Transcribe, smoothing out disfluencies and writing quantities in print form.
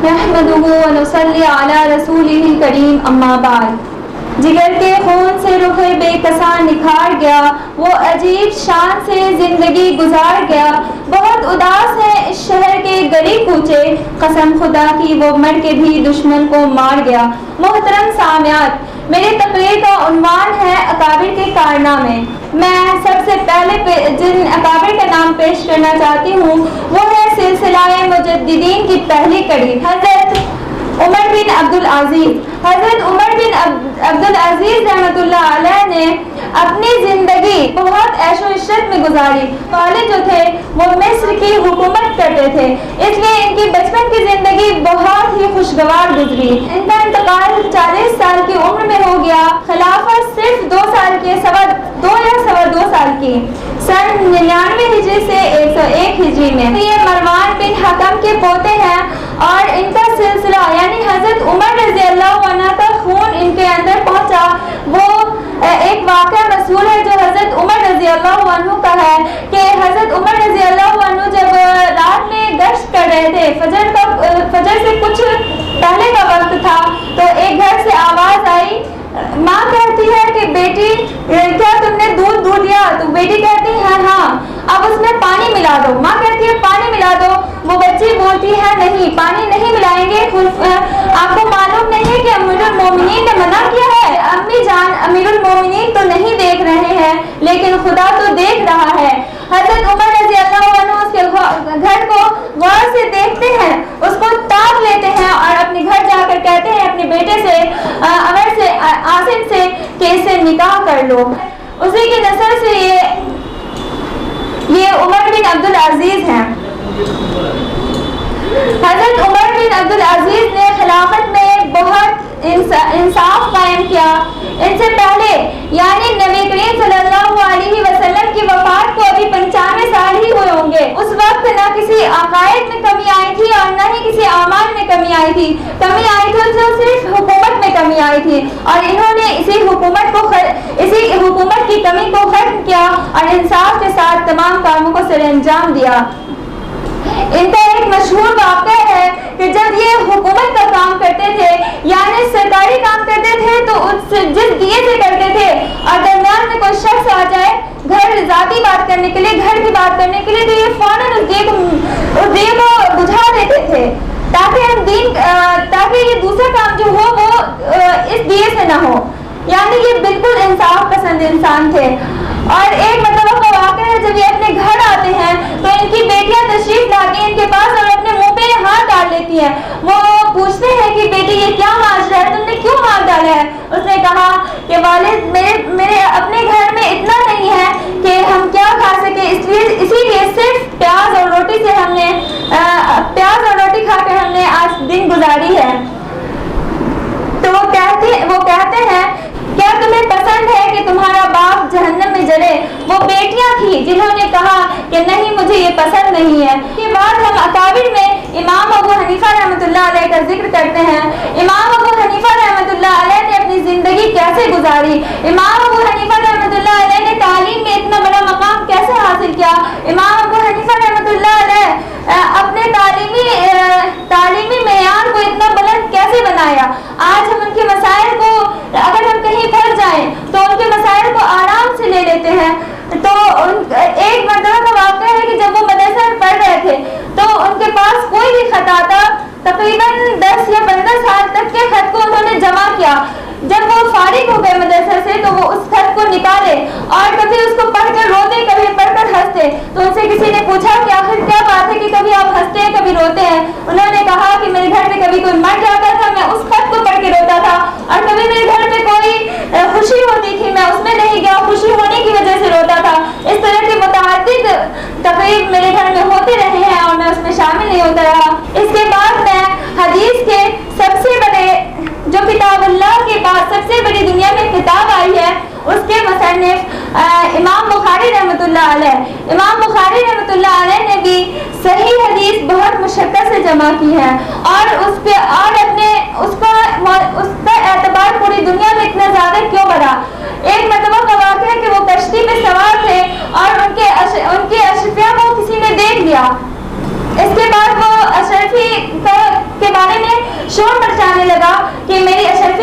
نحمدہ و نصلی علی رسولہ الکریم اما بعد. جگر کے خون سے رخ بے کساں نکھار گیا، وہ عجیب شان سے زندگی گزار گیا. بہت اداس ہے اس شہر کے گلی کوچے، قسم خدا کی وہ مر کے بھی دشمن کو مار گیا. محترم سامعات، میری تقریر کا عنوان ہے اکابر کے کارنامے. میں سب سے پہلے جن اکابر کا نام پیش کرنا چاہتی ہوں وہ ہے سلسلہ مجددین کی پہلی کڑی، حضرت عمر بن عبدالعزیز. حضرت عمر بن عبدالعزیز رحمۃ اللہ علیہ نے اپنی زندگی بہت عیش و عشرت میں گزاری. والد جو تھے وہ مصر کی حکومت کرتے تھے، اس لیے ان کی بچپن کی زندگی بہت ہی خوشگوار گزری. ان کا انتقال 40 سال کی عمر میں ہو گیا. خلافت صرف 2 سال کی، سوا 2 سال کی، سن 99 ہجری سے 101 ہجری میں. یہ مروان بن حکم کے پوتے ہیں اور ان کا سلسلہ یعنی حضرت عمر رضی اللہ عنہ کا خون ان کے اندر پہنچا. وہ ایک واقعہ مشہور ہے جو حضرت عمر رضی اللہ عنہ کا ہے کہ حضرت عمر رضی اللہ عنہ جب رات میں گشت کر رہے تھے، فجر سے کچھ پہلے کا وقت تھا، تو ایک گھر سے آواز آئی. ماں کہتی ہے کہ بیٹی کیا تم نے دودھ دھو لیا؟ تو بیٹی کہتی ہے ہاں. اب اس میں پانی ملا دو. ماں کہتی ہے پانی ملا دو. وہ بچی بولتی ہے نہیں، پانی نہیں ملائیں گے. آپ کو معلوم نہیں ہے کہ امیر المومنین نے منع کیا ہے؟ امی جان، امیر المومنین تو نہیں دیکھ رہے ہیں لیکن خدا تو دیکھ رہا ہے. حضرت عمر رضی اللہ عنہ اس کے گھر کو غور سے دیکھتے ہیں، اس کو تاک لیتے ہیں اور اپنے گھر جا کر کہتے ہیں اپنے بیٹے سے عمر سے، عاصم سے کہ اسے نکاح کر لو. اسی کی نسل سے یہ عمر بن عبدالعزیز ہیں. حضرت عمر بن عبدالعزیز نے خلافت میں بہت انصاف قائم کیا. ان سے پہلے یعنی نبی کریم صلی اللہ علیہ وسلم کی وفات کو ابھی 95 سال ہی ہوئے ہوں گے. اس وقت نہ کسی عقائد میں کمی آئی تھی اور نہ ہی کسی اعمال میں کمی آئی تھی. کمی آئی تھی تو صرف حکومت میں کمی آئی تھی اور انہوں نے اسی حکومت کی کمی کو ختم کیا اور انصاف کے ساتھ تمام کاموں کو سر انجام دیا. ان کا ایک مشہور واقعہ ہے کہ جب یہ حکومت کا کام کرتے تھے یعنی سرکاری کام کرتے تھے تو جس دیے سے کرتے تھے اور درمیان میں کوئی شخص آ جائے گھر ذاتی بات کرنے کے لیے، گھر کی بات کرنے کے لیے، تو یہ فوراً اس دیے کو بجھا دیتے تھے تاکہ یہ دوسرا کام جو ہو وہ اس دیے سے نہ ہو. یعنی یہ بالکل انصاف پسند انسان تھے. اور ایک مرتبہ کا واقعہ ہے جب یہ اپنے گھر آتے ہیں تو ان کی بیٹیاں تشریف لاتی ہیں ان کے پاس اور اپنے منہ پہ ہاتھ ڈال لیتی ہیں. وہ پوچھتے ہیں کہ بیٹی یہ کیا معاشرہ ہے، تم نے کیوں ہاتھ ڈالا ہے؟ اس نے کہا کہ والد میرے اپنے گھر میں اتنا نہیں ہے کہ ہم کیا کھا سکے، اسی لیے صرف پیاز اور روٹی کھا کر ہم نے آج دن گزاری ہے. تو وہ کہتے ہیں کیا تمہیں پسند ہے کہ تمہارا باپ جہنم میں جلے؟ وہ بیٹیاں تھیں جنہوں نے کہا کہ نہیں مجھے یہ پسند نہیں ہے. اس کے بعد ہم اکابر میں امام ابو حنیفہ رحمۃ اللہ علیہ کا ذکر کرتے ہیں. امام ابو حنیفہ رحمۃ اللہ علیہ نے اپنی زندگی کیسے گزاری؟ امام ابو حنیفہ رحمۃ اللہ علیہ نے تعلیم میں اتنا بڑا مقام کیسے حاصل کیا؟ امام ابو حنیفہ رحمۃ اللہ علیہ اپنے تعلیمی معیار کو اتنا بلند کیسے بنایا؟ آج ہم ان کے مسائل کو اگر ہم کہیں پھنس جائیں تو ان کے مسائل کو آرام سے لے لیتے ہیں. تو ایک مرتبہ کا واقعہ ہے کہ جب وہ مدرسہ میں پڑھ رہے تھے تو ان کے پاس کوئی بھی خط آتا، تقریباً 10 یا 15 سال تک کے خط کو انہوں نے جمع کیا. جب وہ فارغ ہو گئے مدرسہ سے تو وہ اس خط کو نکالے اور کبھی اس کو پڑھ کر روتے، کبھی پڑھ کر ہنستے. تو ان سے کسی نے پوچھا کہ آخر کیا بات ہے کہ کبھی آپ ہنستے ہیں کبھی روتے ہیں؟ انہوں نے کہا کہ میرے گھر میں کبھی کوئی مر جاتا تھا میں اس خط کو پڑھ کے روتا تھا، اور کبھی میرے گھر میں کوئی خوشی ہوتی تھی میں اس میں نہیں گیا، خوشی ہونے کی وجہ سے روتا تھا. اس طرح کے متعدد تقریب میرے گھر میں ہوتے رہے ہیں اور میں اس میں شامل نہیں ہوتا رہا. اس کے بعد میں حدیث کے سب سے بڑے جو کتاب اللہ کے بعد سب سے بڑی دنیا میں کتاب آئی ہے اس کے مصنف امام بخاری رحمۃ اللہ علیہ. امام بخاری رحمۃ اللہ علیہ نے بھی صحیح حدیث بہت مشقت سے جمع کی ہے اور اس کا اعتبار پوری دنیا میں اتنا زیادہ کیوں بڑھا؟ ایک مرتبہ کا واقعہ ہے کہ وہ کشتی میں سوار تھے اور ان کے اشرفیہ کو کسی نے دیکھ لیا. اس کے بعد وہ اشرفی کے بارے